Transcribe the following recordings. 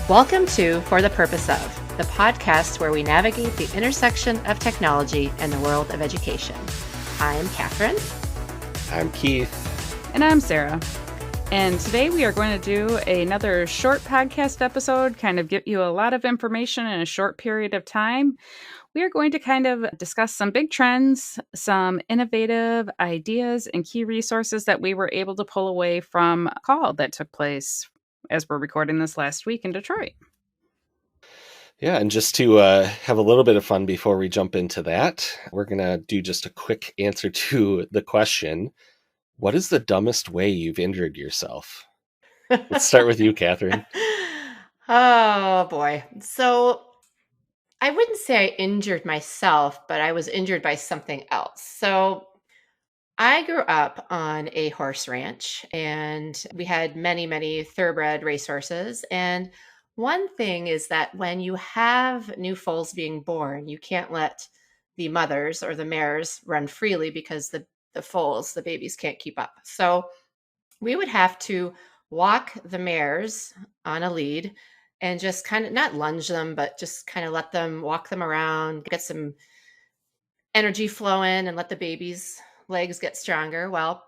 Welcome to For the Purpose Of, the podcast where we navigate the intersection of technology and the world of education. I am Katherine. I'm Keith. And I'm Sarah. And today we are going to do another short podcast episode, kind of give you a lot of information in a short period of time. We are going to kind of discuss some big trends, some innovative ideas and key resources that we were able to pull away from a call that took place as we're recording this last week in Detroit. Yeah, and just to have a little bit of fun before we jump into that, we're going to do just a quick answer to the question, what is the dumbest way you've injured yourself? Let's start with you, Katherine. Oh, boy. So I wouldn't say I injured myself, but I was injured by something else. So I grew up on a horse ranch, and we had many, many thoroughbred racehorses. And one thing is that when you have new foals being born, you can't let the mothers or the mares run freely because the foals, the babies, can't keep up. So we would have to walk the mares on a lead and just kind of not lunge them, but just kind of let them walk them around, get some energy flowing and let the babies' legs get stronger. Well,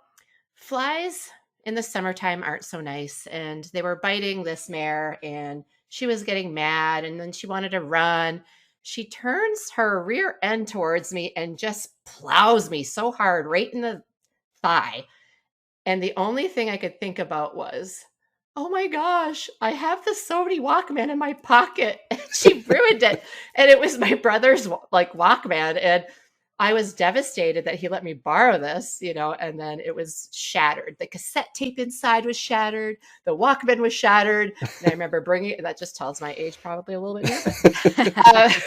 flies in the summertime aren't so nice. And they were biting this mare and she was getting mad and then she wanted to run. She turns her rear end towards me and just plows me so hard right in the thigh. And the only thing I could think about was, oh my gosh, I have the Sony Walkman in my pocket. And she ruined it. And it was my brother's Walkman. And I was devastated that he let me borrow this, and then it was shattered. The cassette tape inside was shattered. The Walkman was shattered. And I remember bringing it. That just tells my age probably a little bit here. But,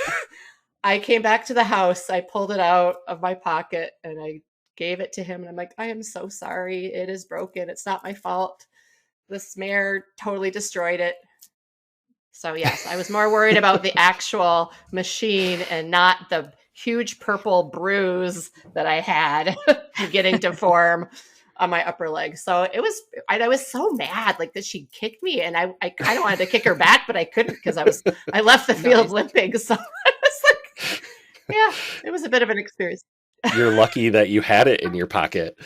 I came back to the house. I pulled it out of my pocket and I gave it to him. And I'm like, I am so sorry. It is broken. It's not my fault. This mare totally destroyed it. So yes, I was more worried about the actual machine and not the huge purple bruise that I had beginning to form on my upper leg. So I was so mad that she kicked me, and I kind of wanted to kick her back, but I couldn't because I left the field limping. So I was like, yeah, it was a bit of an experience. You're lucky that you had it in your pocket.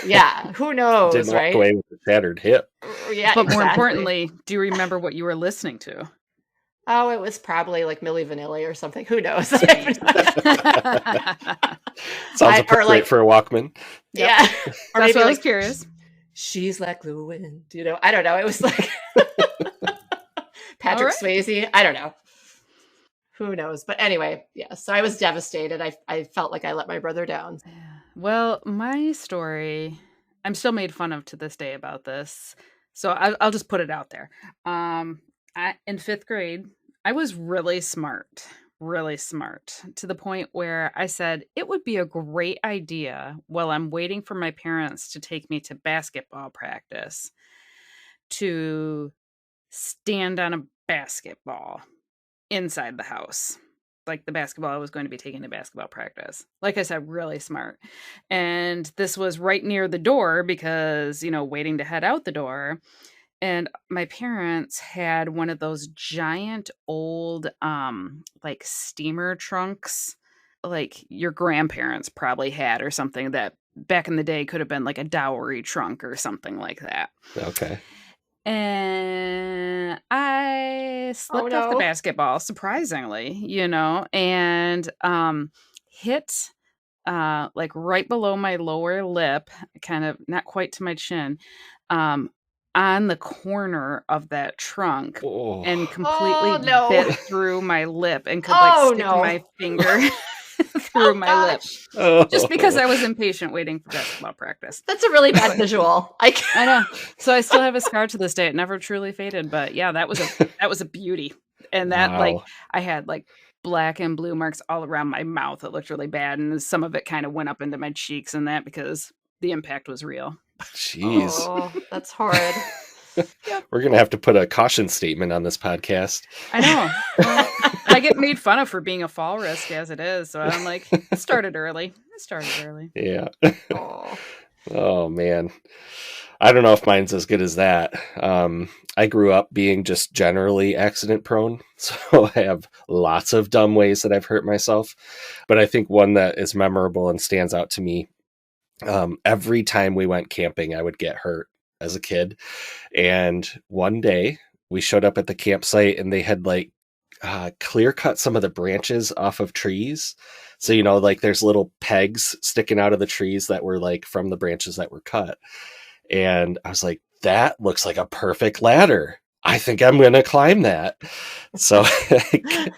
Yeah, who knows, Didn't right? walk away with a shattered hip. Yeah, but more importantly, do you remember what you were listening to? Oh, it was probably like Milli Vanilli or something. Who knows? Sounds appropriate for a Walkman. Yeah. Or That's maybe what I was curious. She's like the wind, I don't know. It was like Patrick Swayze. I don't know. Who knows? But anyway, yeah. So I was devastated. I felt like I let my brother down. Well, my story, I'm still made fun of to this day about this. So I'll just put it out there. In fifth grade, I was really smart to the point where I said it would be a great idea while I'm waiting for my parents to take me to basketball practice to stand on a basketball inside the house. Like the basketball I was going to be taking to basketball practice. Like I said, really smart. And this was right near the door because, waiting to head out the door. And my parents had one of those giant old, steamer trunks, like your grandparents probably had or something that back in the day could have been like a dowry trunk or something like that. Okay. And I slipped off the basketball, surprisingly, and hit right below my lower lip, kind of not quite to my chin, on the corner of that trunk and completely bit through my lip and could stick my finger through my lip. Just because I was impatient waiting for basketball practice. That's a really bad visual. I know. So I still have a scar to this day. It never truly faded, but yeah, that was a beauty. And that I had black and blue marks all around my mouth. It looked really bad. And some of it kind of went up into my cheeks and that because the impact was real. Jeez. Oh, that's horrid. Yep. We're going to have to put a caution statement on this podcast. I know. Well, I get made fun of for being a fall risk as it is. So I'm like, it started early. Yeah. Oh. Oh man. I don't know if mine's as good as that. I grew up being just generally accident prone. So I have lots of dumb ways that I've hurt myself. But I think one that is memorable and stands out to me, every time we went camping, I would get hurt as a kid. And one day we showed up at the campsite and they had like clear cut some of the branches off of trees. So, like there's little pegs sticking out of the trees that were like from the branches that were cut. And I was like, that looks like a perfect ladder. I think I'm going to climb that. So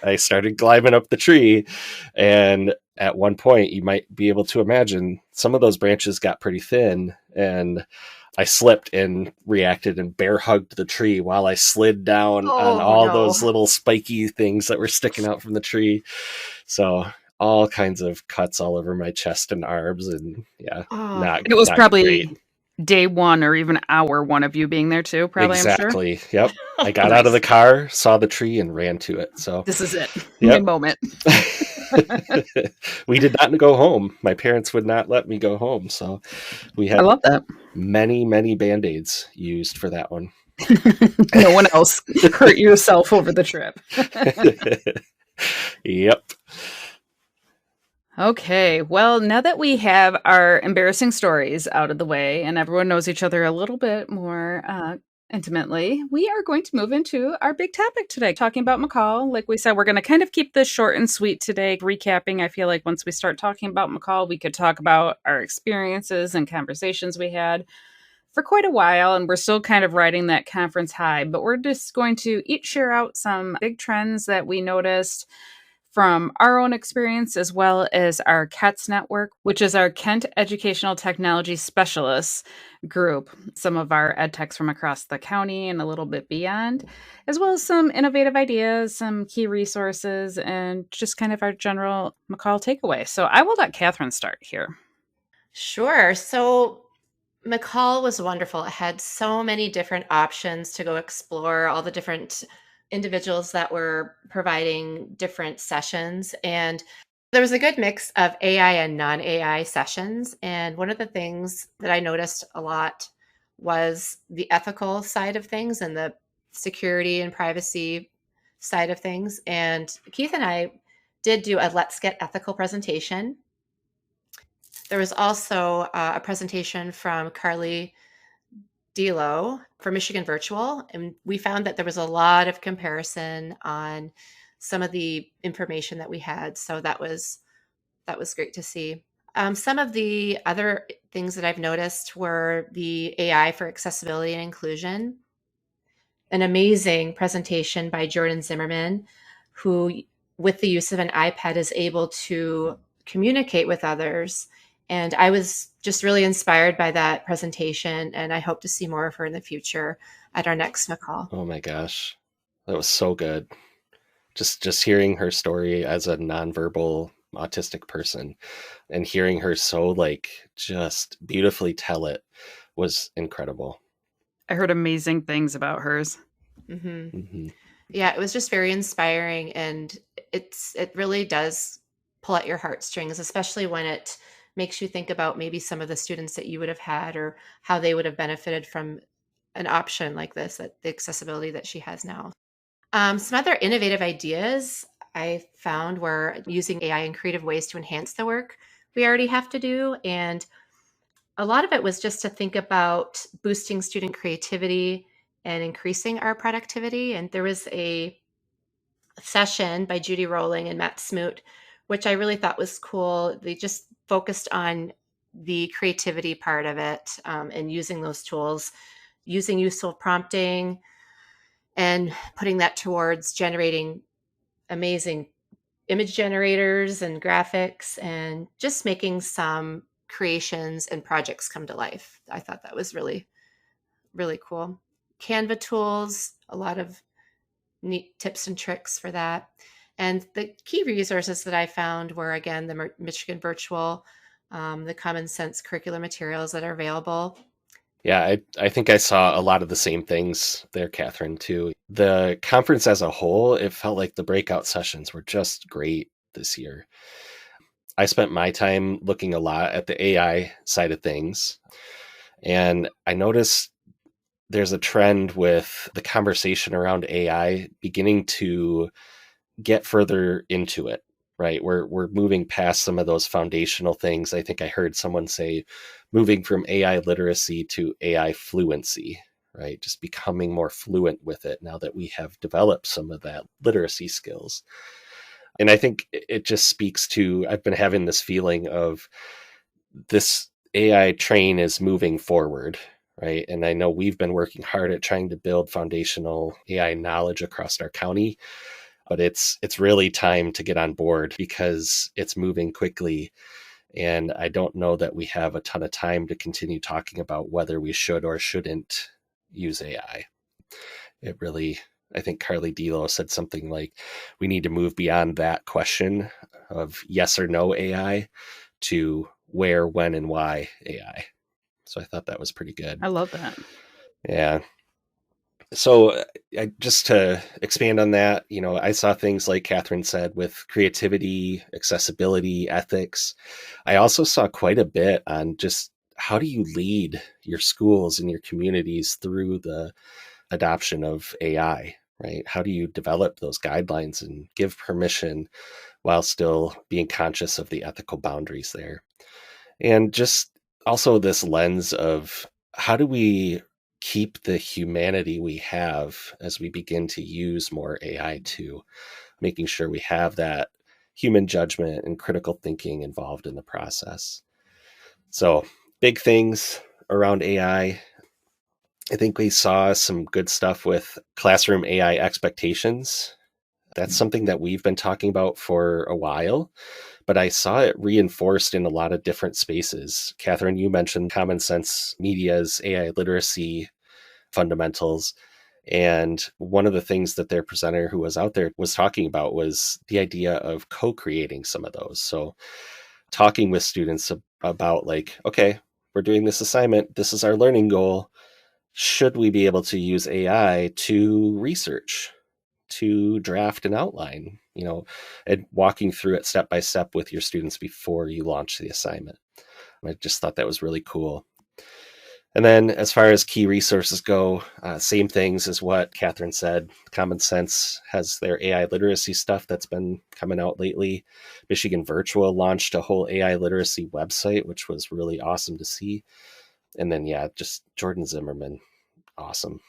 I started climbing up the tree. And at one point, you might be able to imagine some of those branches got pretty thin. And I slipped and reacted and bear hugged the tree while I slid down on Oh all no. those little spiky things that were sticking out from the tree. So all kinds of cuts all over my chest and arms. And yeah, Oh, not It was great. probably day one or even hour one of you being there too, probably, I'm sure. Exactly. Yep. I got out of Nice. the car, saw the tree, and ran to it. So, This is it. My yep. moment. We did not go home. My parents would not let me go home. So we I had love that. many, many Band-Aids used for that one. No one else hurt yourself over the trip. Yep. Okay, well, now that we have our embarrassing stories out of the way and everyone knows each other a little bit more intimately, we are going to move into our big topic today, talking about MACUL. Like we said, we're going to kind of keep this short and sweet today. Recapping, I feel like once we start talking about MACUL, we could talk about our experiences and conversations we had for quite a while, and we're still kind of riding that conference high, but we're just going to each share out some big trends that we noticed from our own experience, as well as our KETS network, which is our Kent Educational Technology Specialists group, some of our EdTechs from across the county and a little bit beyond, as well as some innovative ideas, some key resources, and just kind of our general MACUL takeaway. So I will let Katherine start here. sure. So McCall was wonderful. It had so many different options to go explore, all the different individuals that were providing different sessions. And there was a good mix of AI and non AI sessions. And one of the things that I noticed a lot was the ethical side of things and the security and privacy side of things. And Keith and I did do a Let's Get Ethical presentation. There was also a presentation from Carly Delo for Michigan Virtual, and we found that there was a lot of comparison on some of the information that we had. So that was great to see. Some of the other things that I've noticed were the AI for accessibility and inclusion. An amazing presentation by Jordan Zimmerman, who, with the use of an iPad, is able to communicate with others. And I was just really inspired by that presentation, and I hope to see more of her in the future at our next MACUL. Oh my gosh. That was so good. Just hearing her story as a nonverbal autistic person and hearing her so like just beautifully tell it was incredible. I heard amazing things about hers. Mm-hmm. Mm-hmm. Yeah, it was just very inspiring, and it really does pull at your heartstrings, especially when it makes you think about maybe some of the students that you would have had or how they would have benefited from an option like this, that the accessibility that she has now. Some other innovative ideas I found were using AI in creative ways to enhance the work we already have to do. And a lot of it was just to think about boosting student creativity and increasing our productivity. And there was a session by Judy Rowling and Matt Smoot, which I really thought was cool. They just focused on the creativity part of it, and using those tools, using useful prompting, and putting that towards generating amazing image generators and graphics, and just making some creations and projects come to life. I thought that was really, really cool. Canva tools, a lot of neat tips and tricks for that. And the key resources that I found were, again, the Michigan Virtual, the Common Sense curricular materials that are available. Yeah, I think I saw a lot of the same things there, Katherine, too. The conference as a whole, it felt like the breakout sessions were just great this year. I spent my time looking a lot at the AI side of things. And I noticed there's a trend with the conversation around AI beginning to get further into it, right? We're moving past some of those foundational things. I think I heard someone say moving from AI literacy to AI fluency, right? Just becoming more fluent with it now that we have developed some of that literacy skills. And I think it just speaks to, I've been having this feeling of this AI train is moving forward, right? And I know we've been working hard at trying to build foundational AI knowledge across our county, but it's really time to get on board because it's moving quickly. And I don't know that we have a ton of time to continue talking about whether we should or shouldn't use AI. It really, I think Carly Delo said something like, we need to move beyond that question of yes or no AI to where, when, and why AI. So I thought that was pretty good. I love that. Yeah. So just to expand on that, I saw things like Katherine said with creativity, accessibility, ethics. I also saw quite a bit on just how do you lead your schools and your communities through the adoption of AI, right? How do you develop those guidelines and give permission while still being conscious of the ethical boundaries there? And just also this lens of how do we keep the humanity we have as we begin to use more AI too, making sure we have that human judgment and critical thinking involved in the process. So big things around AI. I think we saw some good stuff with classroom AI expectations. That's something that we've been talking about for a while, but I saw it reinforced in a lot of different spaces. Katherine, you mentioned Common Sense Media's AI literacy fundamentals. And one of the things that their presenter who was out there was talking about was the idea of co-creating some of those. So talking with students about like, okay, we're doing this assignment. This is our learning goal. Should we be able to use AI to research, to draft an outline, and walking through it step by step with your students before you launch the assignment? I just thought that was really cool. And then as far as key resources go, same things as what Katherine said. Common Sense has their AI literacy stuff that's been coming out lately. Michigan Virtual launched a whole AI literacy website, which was really awesome to see. And then, just Jordan Zimmerman. Awesome.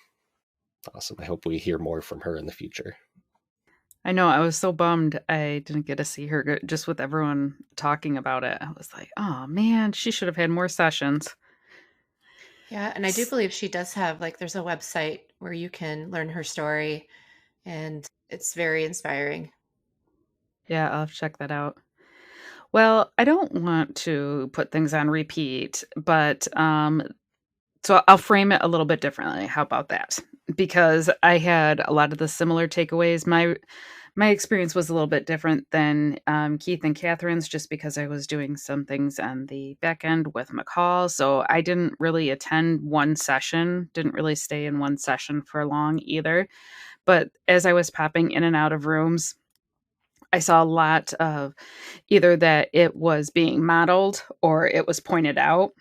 I hope we hear more from her in the future. I know. I was so bummed I didn't get to see her just with everyone talking about it. I was like, oh man, she should have had more sessions. Yeah, and I do believe she does have, there's a website where you can learn her story, and it's very inspiring. Yeah, I'll have to check that out. Well, I don't want to put things on repeat, but so I'll frame it a little bit differently. How about that? Because I had a lot of the similar takeaways. My experience was a little bit different than Keith and Catherine's, just because I was doing some things on the back end with MACUL. So I didn't really attend one session, didn't really stay in one session for long either. But as I was popping in and out of rooms, I saw a lot of either that it was being modeled or it was pointed out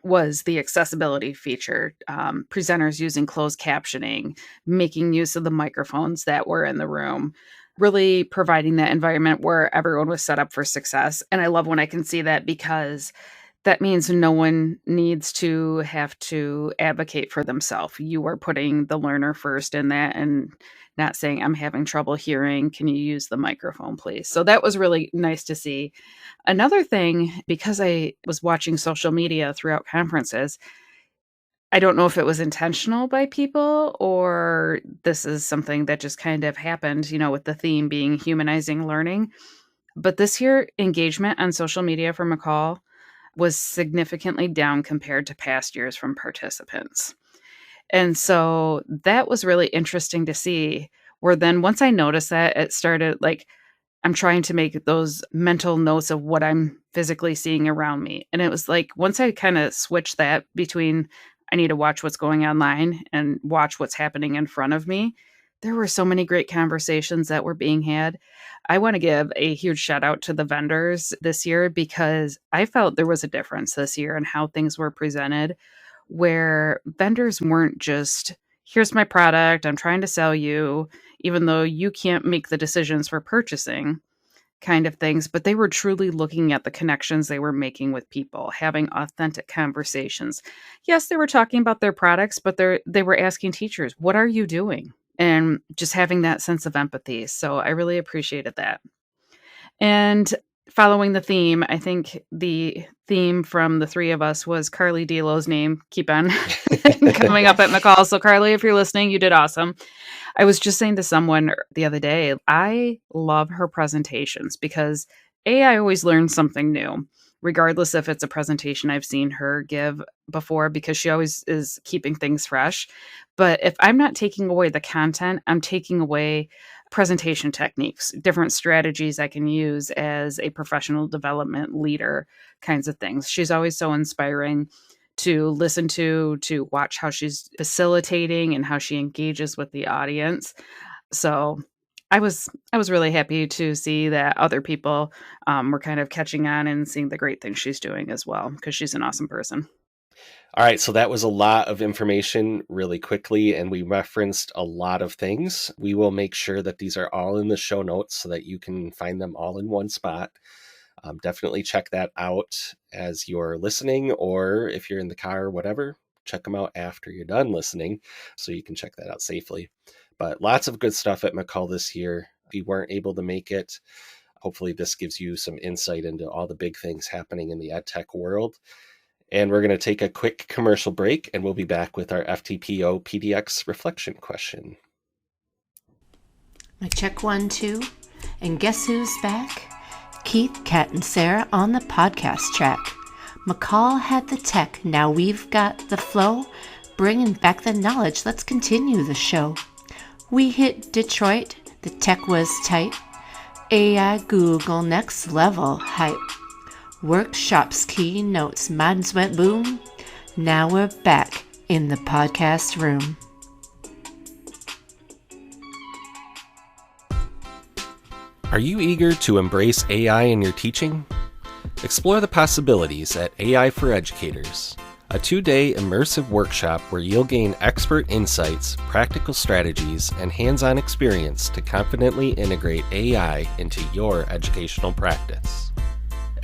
was the accessibility feature, presenters using closed captioning, making use of the microphones that were in the room, really providing that environment where everyone was set up for success. And I love when I can see that, because that means no one needs to have to advocate for themselves. You are putting the learner first in that and not saying, I'm having trouble hearing. Can you use the microphone, please? So that was really nice to see. Another thing, because I was watching social media throughout conferences, I don't know if it was intentional by people or this is something that just kind of happened, with the theme being humanizing learning. But this year, engagement on social media for MACUL was significantly down compared to past years from participants. And so that was really interesting to see, where then once I noticed that, it started I'm trying to make those mental notes of what I'm physically seeing around me. And it was like, once I kind of switched that between I need to watch what's going online and watch what's happening in front of me, there were so many great conversations that were being had. I want to give a huge shout out to the vendors this year because I felt there was a difference this year in how things were presented, where vendors weren't just, here's my product, I'm trying to sell you, even though you can't make the decisions for purchasing kind of things, but they were truly looking at the connections they were making with people, having authentic conversations. Yes, they were talking about their products, but they were asking teachers, what are you doing? And just having that sense of empathy. So I really appreciated that. And following the theme, I think the theme from the three of us was Carly Delo's name. Keep on coming up at MACUL. So Carly, if you're listening, you did awesome. I was just saying to someone the other day, I love her presentations because I always learn something new, regardless if it's a presentation I've seen her give before, because she always is keeping things fresh. But if I'm not taking away the content, I'm taking away presentation techniques, different strategies I can use as a professional development leader, kinds of things. She's always so inspiring to listen to watch how she's facilitating and how she engages with the audience. So I was really happy to see that other people were kind of catching on and seeing the great things she's doing as well, because she's an awesome person. All right, so that was a lot of information really quickly, and we referenced a lot of things. We will make sure that these are all in the show notes so that you can find them all in one spot. Definitely check that out as you're listening, or if you're in the car or whatever, check them out after you're done listening so you can check that out safely. But lots of good stuff at MACUL this year. If you weren't able to make it, hopefully this gives you some insight into all the big things happening in the EdTech world. And we're going to take a quick commercial break, and we'll be back with our FTPO PDX reflection question. Check 1, 2, and guess who's back? Keith, Kat, and Sarah on the podcast track. MACUL had the tech, now we've got the flow. Bringing back the knowledge, let's continue the show. We hit Detroit, the tech was tight. AI, Google, next level hype. Workshops, keynotes, minds went boom. Now we're back in the podcast room. Are you eager to embrace AI in your teaching? Explore the possibilities at AI for Educators, a 2-day immersive workshop where you'll gain expert insights, practical strategies, and hands-on experience to confidently integrate AI into your educational practice.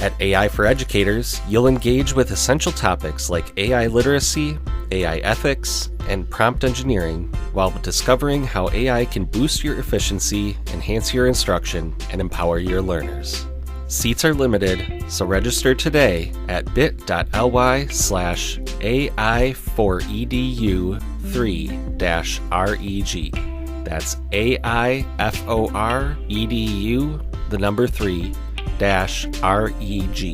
At AI for Educators, you'll engage with essential topics like AI literacy, AI ethics, and prompt engineering while discovering how AI can boost your efficiency, enhance your instruction, and empower your learners. Seats are limited, so register today at bit.ly/AIForEDU3-REG. That's AIFOREDU, the number 3, -REG.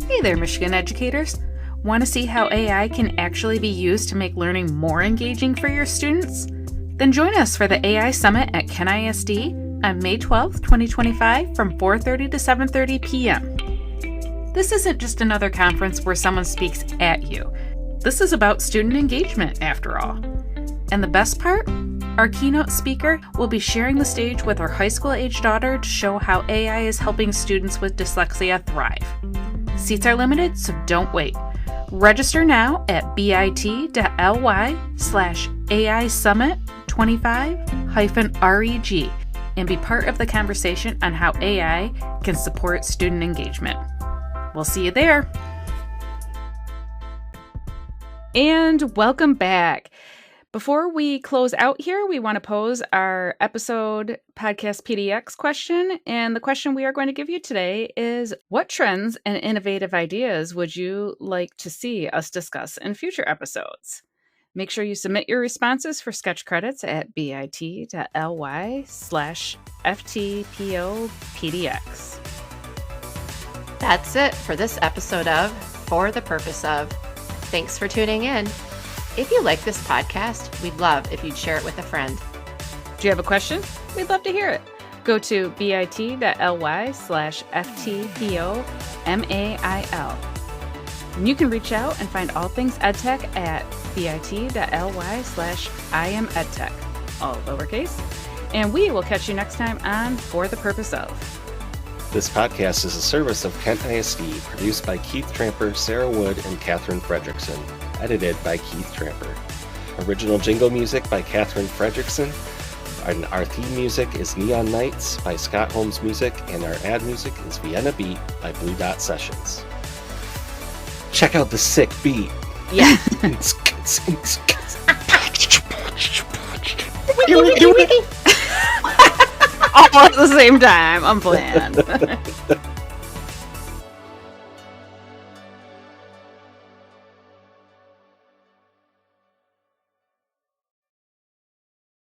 Hey there, Michigan educators. Want to see how AI can actually be used to make learning more engaging for your students? Then join us for the AI Summit at Ken ISD on May 12th, 2025 from 4:30 to 7:30 p.m. This isn't just another conference where someone speaks at you. This is about student engagement, after all. And the best part? Our keynote speaker will be sharing the stage with our high school-age daughter to show how AI is helping students with dyslexia thrive. Seats are limited, so don't wait. Register now at bit.ly/AI Summit25-REG and be part of the conversation on how AI can support student engagement. We'll see you there. And welcome back. Before we close out here, we want to pose our episode podcast PDX question. And the question we are going to give you today is, what trends and innovative ideas would you like to see us discuss in future episodes? Make sure you submit your responses for sketch credits at bit.ly/FTPO PDX. That's it for this episode of For the Purpose of. Thanks for tuning in. If you like this podcast, we'd love if you'd share it with a friend. Do you have a question? We'd love to hear it. Go to bit.ly/FTPO MAIL. And you can reach out and find all things EdTech at bit.ly/IamEdTech, all lowercase. And we will catch you next time on For the Purpose of. This podcast is a service of Kent ISD, produced by Keith Tramper, Sarah Wood, and Katherine Fredrickson, edited by Keith Tramper. Original jingle music by Katherine Fredrickson. And our theme music is Neon Nights by Scott Holmes Music, and our ad music is Vienna Beat by Blue Dot Sessions. Check out the sick beat. Yeah. All at the same time. Unplanned.